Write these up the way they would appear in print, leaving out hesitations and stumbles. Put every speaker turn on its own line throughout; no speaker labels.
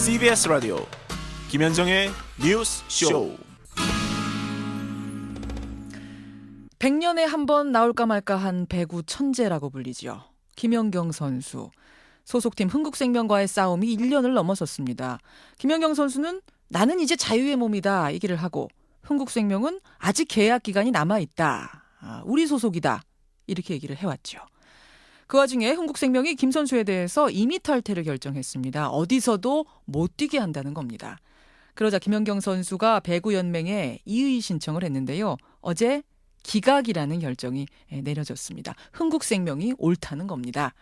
CBS 라디오 김현정의 뉴스 쇼.
100년에 한 번 나올까 말까 한 배구 천재라고 불리지요. 김연경 선수. 소속팀 흥국생명과의 싸움이 1년을 넘어섰습니다. 김연경 선수는 나는 이제 자유의 몸이다 얘기를 하고, 흥국생명은 아직 계약 기간이 남아있다. 우리 소속이다. 이렇게 얘기를 해왔죠. 그 와중에 흥국생명이 김 선수에 대해서 임의 탈퇴를 결정했습니다. 어디서도 못 뛰게 한다는 겁니다. 그러자 김연경 선수가 배구연맹에 이의 신청을 했는데요. 어제 기각이라는 결정이 내려졌습니다. 흥국생명이 옳다는 겁니다.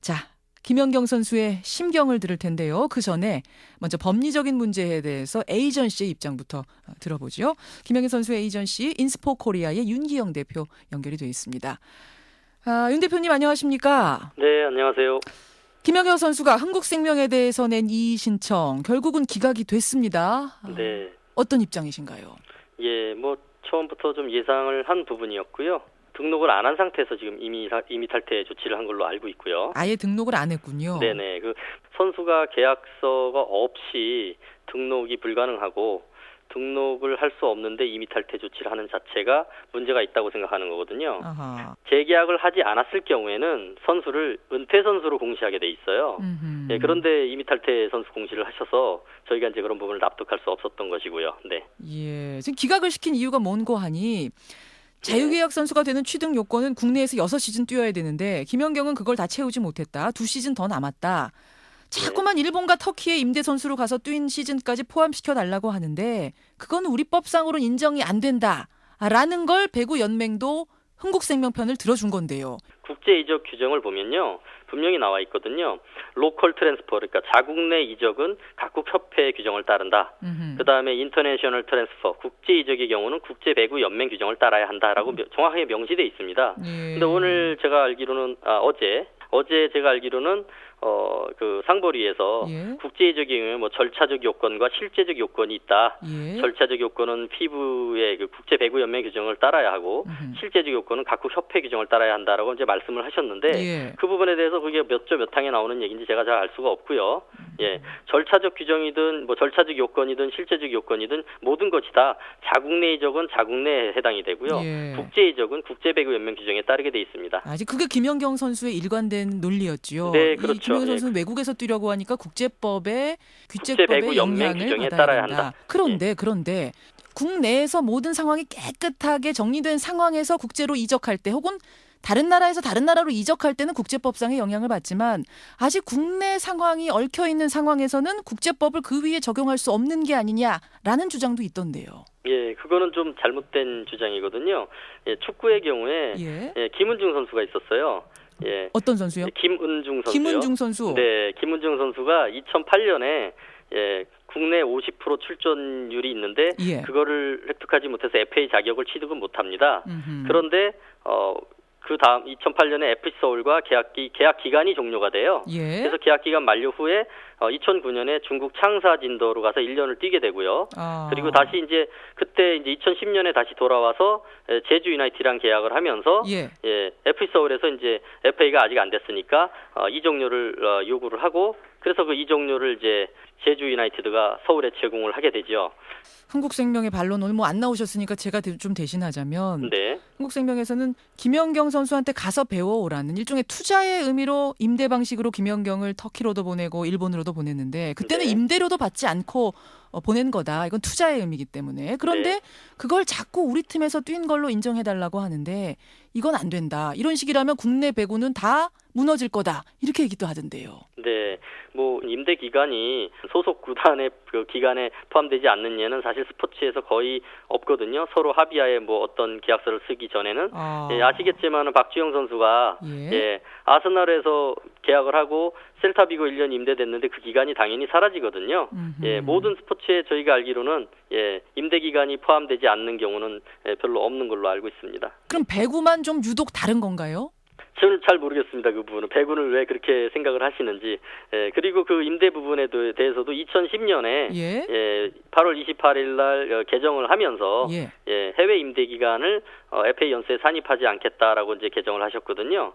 자, 김연경 선수의 심경을 들을 텐데요. 그 전에 먼저 법리적인 문제에 대해서 에이전시의 입장부터 들어보죠. 김연경 선수의 에이전시 인스포 코리아의 윤기영 대표 연결이 되어 있습니다. 윤 대표님 안녕하십니까?
네, 안녕하세요.
김연경 선수가 흥국생명에 대해서 낸 이의 신청 결국은 기각이 됐습니다.
네.
어떤 입장이신가요?
예, 처음부터 좀 예상을 한 부분이었고요. 등록을 안 한 상태에서 지금 임의 탈퇴 조치를 한 걸로 알고 있고요.
아예 등록을 안 했군요.
네네. 선수가 계약서가 없이 등록이 불가능하고 등록을 할 수 없는데 임의 탈퇴 조치를 하는 자체가 문제가 있다고 생각하는 거거든요.
아하.
재계약을 하지 않았을 경우에는 선수를 은퇴 선수로 공시하게 돼 있어요. 예, 그런데 임의 탈퇴 선수 공시를 하셔서 저희가 이제 그런 부분을 납득할 수 없었던 것이고요. 네.
예, 지금 기각을 시킨 이유가 뭔고 하니 자유계약 선수가 되는 취득 요건은 국내에서 6시즌 뛰어야 되는데 김연경은 그걸 다 채우지 못했다. 2시즌 더 남았다. 자꾸만 일본과 터키에 임대 선수로 가서 뛴 시즌까지 포함시켜 달라고 하는데 그건 우리 법상으로는 인정이 안 된다라는 걸 배구연맹도 흥국생명 편을 들어준 건데요.
국제 이적 규정을 보면요. 분명히 나와 있거든요. 로컬 트랜스퍼, 그러니까 자국 내 이적은 각국 협회의 규정을 따른다. 그다음에 인터내셔널 트랜스퍼, 국제 이적의 경우는 국제 배구 연맹 규정을 따라야 한다라고 정확하게 명시돼 있습니다. 근데 오늘 제가 알기로는 어제 제가 알기로는 상벌위에서 국제 이적의 경우에 절차적 요건과 실제적 요건이 있다. 절차적 요건은 피부의 국제 배구 연맹 규정을 따라야 하고 실제적 요건은 각국 협회 규정을 따라야 한다라고 이제 말씀을 하셨는데 그 부분에 대해서 그게 몇 조 몇 항에 나오는 얘기인지 제가 잘 알 수가 없고요. 예, 절차적 규정이든 절차적 요건이든 실제적 요건이든 모든 것이 다 자국 내 이적은 자국 내에 해당이 되고요. 국제 이적은 국제 배구 연맹 규정에 따르게 돼 있습니다.
아직 그게 김연경 선수의 일관된 논리였죠.
네, 그렇죠.
김연경 선수는 외국에서 뛰려고 하니까 국제법의 규제법의 영향을 받아야 한다. 그런데 국내에서 모든 상황이 깨끗하게 정리된 상황에서 국제로 이적할 때 혹은 다른 나라에서 다른 나라로 이적할 때는 국제법상의 영향을 받지만 아직 국내 상황이 얽혀있는 상황에서는 국제법을 그 위에 적용할 수 없는 게 아니냐라는 주장도 있던데요.
예, 그거는 좀 잘못된 주장이거든요. 예, 축구의 경우에 김은중 선수가 있었어요. 예.
어떤 선수요?
김은중 선수요.
김은중 선수.
네, 김은중 선수가 2008년에 국내 50% 출전율이 있는데 그거를 획득하지 못해서 FA 자격을 취득은 못합니다. 그런데 그 다음 2008년에 FC 서울과 계약 기간이 종료가 돼요. 그래서 계약 기간 만료 후에 2009년에 중국 창사 진도로 가서 1년을 뛰게 되고요. 그리고 다시 그때 2010년에 다시 돌아와서 제주 유나이티랑 계약을 하면서 FC 서울에서 FA가 아직 안 됐으니까 이적료를 요구를 하고 그래서 그 이적료를 제주 유나이티드가 서울에 제공을 하게 되죠.
흥국생명의 반론 오늘 안 나오셨으니까 제가 좀 대신하자면 흥국생명에서는 김연경 선수한테 가서 배워오라는 일종의 투자의 의미로 임대 방식으로 김연경을 터키로도 보내고 일본으로도 보냈는데 그때는 임대료도 받지 않고 보낸 거다. 이건 투자의 의미이기 때문에. 그런데 그걸 자꾸 우리 팀에서 뛴 걸로 인정해달라고 하는데 이건 안 된다. 이런 식이라면 국내 배구는 다 무너질 거다. 이렇게 얘기도 하던데요.
네. 임대 기간이 소속 구단의 그 기간에 포함되지 않는 예는 사실 스포츠에서 거의 없거든요. 서로 합의하에 어떤 계약서를 쓰기 전에는. 아시겠지만 박주영 선수가 아스날에서 계약을 하고 셀타비고 1년 임대됐는데 그 기간이 당연히 사라지거든요. 모든 스포츠에 저희가 알기로는 임대 기간이 포함되지 않는 경우는 별로 없는 걸로 알고 있습니다.
그럼 배구만 좀 유독 다른 건가요?
저는 잘 모르겠습니다. 그 부분은 배구를 왜 그렇게 생각을 하시는지. 그리고 그 임대 부분에 대해서도 2010년에
예.
8월 28일 날 개정을 하면서
예.
해외 임대 기간을 FA 연수에 산입하지 않겠다라고 이제 개정을 하셨거든요.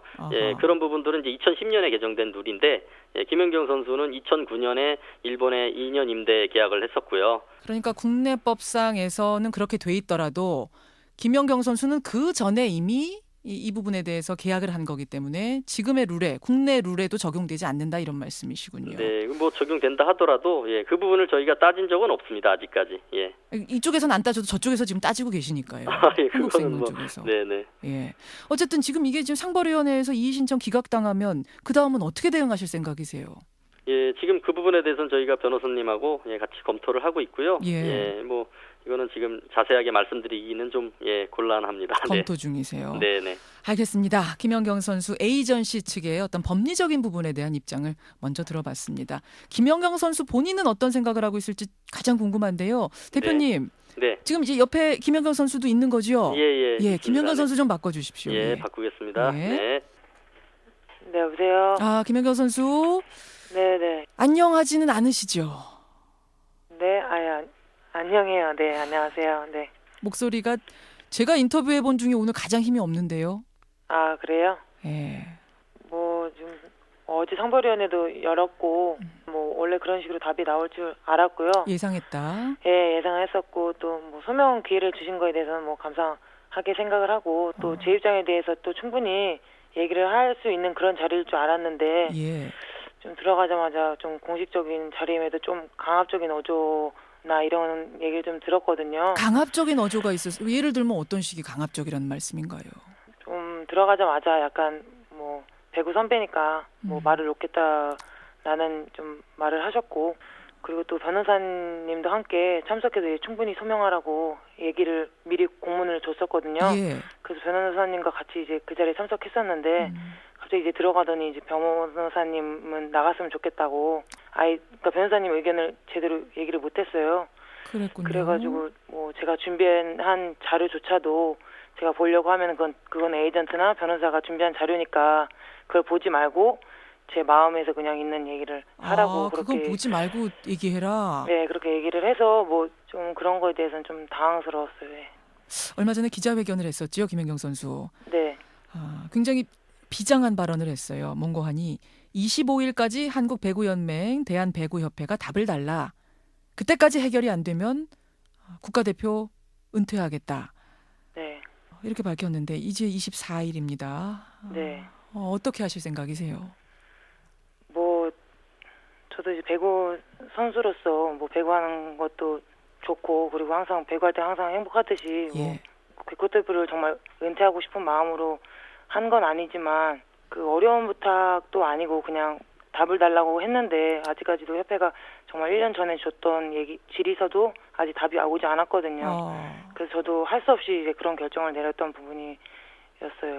그런 부분들은 이제 2010년에 개정된 룰인데 김연경 선수는 2009년에 일본에 2년 임대 계약을 했었고요.
그러니까 국내법상에서는 그렇게 돼 있더라도 김연경 선수는 그 전에 이미 이 부분에 대해서 계약을 한 거기 때문에 지금의 룰에 국내 룰에도 적용되지 않는다 이런 말씀이시군요.
네, 뭐 적용된다 하더라도 그 부분을 저희가 따진 적은 없습니다 아직까지. 예.
이쪽에서는 안 따져도 저쪽에서 지금 따지고 계시니까요. 한국생명 쪽에서.
네네.
예. 어쨌든 지금 이게 지금 상벌위원회에서 이의 신청 기각당하면 그 다음은 어떻게 대응하실 생각이세요?
예, 지금 그 부분에 대해서는 저희가 변호사님하고 같이 검토를 하고 있고요.
예.
뭐 이거는 지금 자세하게 말씀드리기는 좀 곤란합니다.
검토 중이세요.
네네.
알겠습니다. 김연경 선수 에이전시 측의 어떤 법리적인 부분에 대한 입장을 먼저 들어봤습니다. 김연경 선수 본인은 어떤 생각을 하고 있을지 가장 궁금한데요. 대표님.
네.
지금 이제 옆에 김연경 선수도 있는 거죠?
예.
김연경 선수 좀 바꿔주십시오.
예, 바꾸겠습니다.
예.
네.
네, 여보세요?
김연경 선수.
네네.
안녕하지는 않으시죠?
네, 안녕해요. 네, 안녕하세요. 네.
목소리가 제가 인터뷰해본 중에 오늘 가장 힘이 없는데요.
아, 그래요?
예.
뭐, 좀, 어제 상벌위원회도 열었고, 뭐, 원래 그런 식으로 답이 나올 줄 알았고요.
예상했다.
예, 예상을 했었고, 또, 뭐, 소명 기회를 주신 거에 대해서는 뭐, 감사하게 생각을 하고, 또, 제 입장에 대해서 또 충분히 얘기를 할 수 있는 그런 자리일 줄 알았는데,
예.
좀 들어가자마자 좀 공식적인 자리임에도 좀 강압적인 어조나 이런 얘기를 좀 들었거든요.
강압적인 어조가 있었어요. 예를 들면 어떤 식이 강압적이라는 말씀인가요?
좀 들어가자마자 약간 뭐 배구 선배니까 뭐 말을 놓겠다라는 좀 말을 하셨고, 그리고 또 변호사님도 함께 참석해서 충분히 소명하라고 얘기를 미리 공문을 줬었거든요.
예.
그래서 변호사님과 같이 이제 그 자리에 참석했었는데 갑자기 이제 들어가더니 이제 변호사님은 나갔으면 좋겠다고 그러니까 변호사님 의견을 제대로 얘기를 못했어요.
그랬군요.
그래가지고 뭐 제가 준비한 자료조차도 제가 보려고 하면 그건 에이전트나 변호사가 준비한 자료니까 그걸 보지 말고 제 마음에서 그냥 있는 얘기를 하라고 그렇게.
그건 보지 말고 얘기해라.
네, 그렇게 얘기를 해서 뭐 좀 그런 거에 대해서는 좀 당황스러웠어요. 네.
얼마 전에 기자회견을 했었죠, 김연경 선수.
네.
굉장히 비장한 발언을 했어요. 뭔고 하니 25일까지 한국배구연맹, 대한배구협회가 답을 달라. 그때까지 해결이 안 되면 국가대표 은퇴하겠다.
네.
이렇게 밝혔는데 이제 24일입니다.
네.
어떻게 하실 생각이세요?
뭐 저도 이제 배구 선수로서 뭐 배구하는 것도 좋고, 그리고 항상 배구할 때 항상 행복하듯이
예.
국가대표를 정말 은퇴하고 싶은 마음으로 한 건 아니지만 그 어려운 부탁도 아니고 그냥 답을 달라고 했는데 아직까지도 협회가 정말 1년 전에 줬던 질의서도 아직 답이 오지 않았거든요. 그래서 저도 할 수 없이 이제 그런 결정을 내렸던 부분이었어요.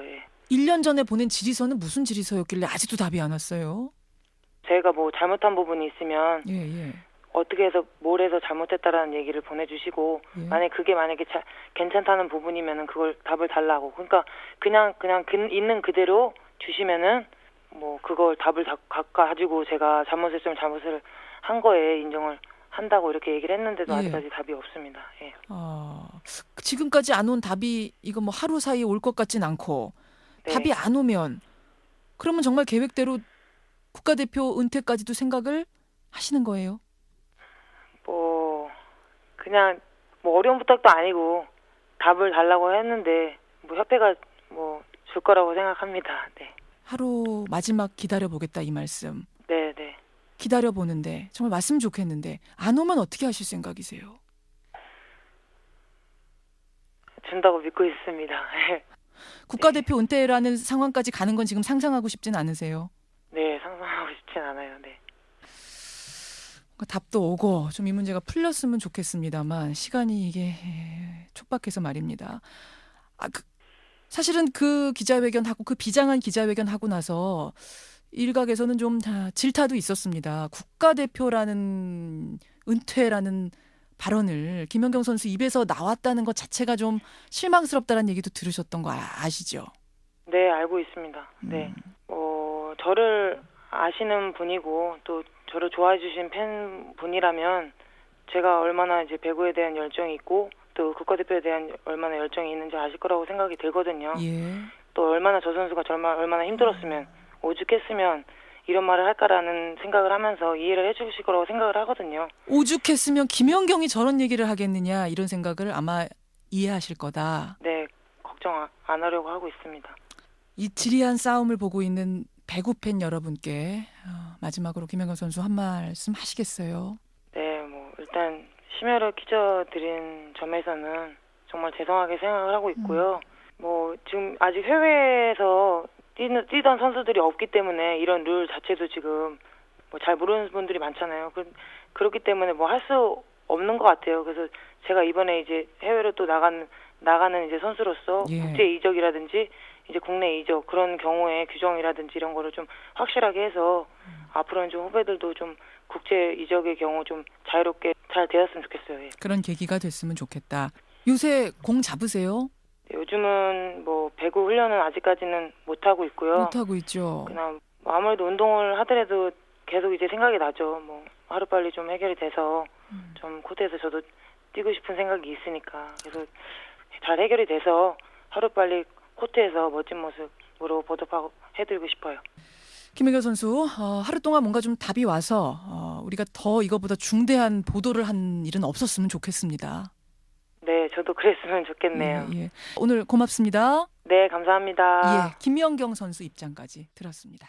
예.
1년 전에 보낸 질의서는 무슨 질의서였길래 아직도 답이 안 왔어요?
제가 뭐 잘못한 부분이 있으면
예.
어떻게 해서 뭘 해서 잘못했다라는 얘기를 보내주시고,
예.
그게 만약에 괜찮다는 부분이면은 그걸 답을 달라고. 그러니까 그냥 있는 그대로 주시면은 뭐 그걸 답을 다 가지고 제가 잘못했으면 잘못을 한 거에 인정을 한다고 이렇게 얘기를 했는데도 아직까지 답이 없습니다. 예.
지금까지 안 온 답이 이거 뭐 하루 사이에 올 것 같진 않고,
네.
답이 안 오면 그러면 정말 계획대로 국가대표 은퇴까지도 생각을 하시는 거예요?
뭐 그냥 뭐 어려운 부탁도 아니고 답을 달라고 했는데 뭐 협회가 뭐 줄 거라고 생각합니다. 네.
하루 마지막 기다려보겠다 이 말씀.
네.
기다려보는데 정말 왔으면 좋겠는데 안 오면 어떻게 하실 생각이세요?
준다고 믿고 있습니다.
국가대표 은퇴라는 상황까지 가는 건 지금 상상하고 싶진 않으세요?
네, 상상하고 싶진 않아요. 네.
답도 오고 좀 이 문제가 풀렸으면 좋겠습니다만 시간이 이게 촉박해서 말입니다. 사실은 그 기자회견하고 그 비장한 기자회견하고 나서 일각에서는 좀 질타도 있었습니다. 국가대표라는 은퇴라는 발언을 김연경 선수 입에서 나왔다는 것 자체가 좀 실망스럽다는 얘기도 들으셨던 거 아시죠?
네, 알고 있습니다. 네. 저를 아시는 분이고 또 저를 좋아해 주신 팬분이라면 제가 얼마나 이제 배구에 대한 열정이 있고 또 국가대표에 대한 얼마나 열정이 있는지 아실 거라고 생각이 들거든요.
예.
또 얼마나 저 선수가 정말 얼마나 힘들었으면 오죽했으면 이런 말을 할까라는 생각을 하면서 이해를 해주실 거라고 생각을 하거든요.
오죽했으면 김연경이 저런 얘기를 하겠느냐 이런 생각을 아마 이해하실 거다.
네, 걱정 안 하려고 하고 있습니다.
이 지리한 싸움을 보고 있는 배구 팬 여러분께 마지막으로 김연경 선수 한 말씀 하시겠어요?
네, 일단 심혈을 끼쳐드린 점에서는 정말 죄송하게 생각을 하고 있고요. 지금 아직 해외에서 뛰던 선수들이 없기 때문에 이런 룰 자체도 지금 잘 모르는 분들이 많잖아요. 그렇기 때문에 할 수 없는 것 같아요. 그래서 제가 이번에 이제 해외로 또 나가는 이제 선수로서
예.
국제 이적이라든지 이제 국내 이적 그런 경우에 규정이라든지 이런 거를 좀 확실하게 해서 앞으로는 좀 후배들도 좀 국제 이적의 경우 좀 자유롭게 잘 되었으면 좋겠어요. 예.
그런 계기가 됐으면 좋겠다. 요새 공 잡으세요?
네, 요즘은 배구 훈련은 아직까지는 못 하고 있고요.
못하고 있죠.
그냥 아무래도 운동을 하더라도 계속 이제 생각이 나죠. 하루빨리 좀 해결이 돼서 좀 코트에서 저도 뛰고 싶은 생각이 있으니까 그래서 잘 해결이 돼서 하루빨리 코트에서 멋진 모습으로 보답하고 해드리고 싶어요.
김연경 선수 하루 동안 뭔가 좀 답이 와서 우리가 더 이거보다 중대한 보도를 한 일은 없었으면 좋겠습니다.
네, 저도 그랬으면 좋겠네요.
예. 오늘 고맙습니다.
네, 감사합니다.
김연경 선수 입장까지 들었습니다.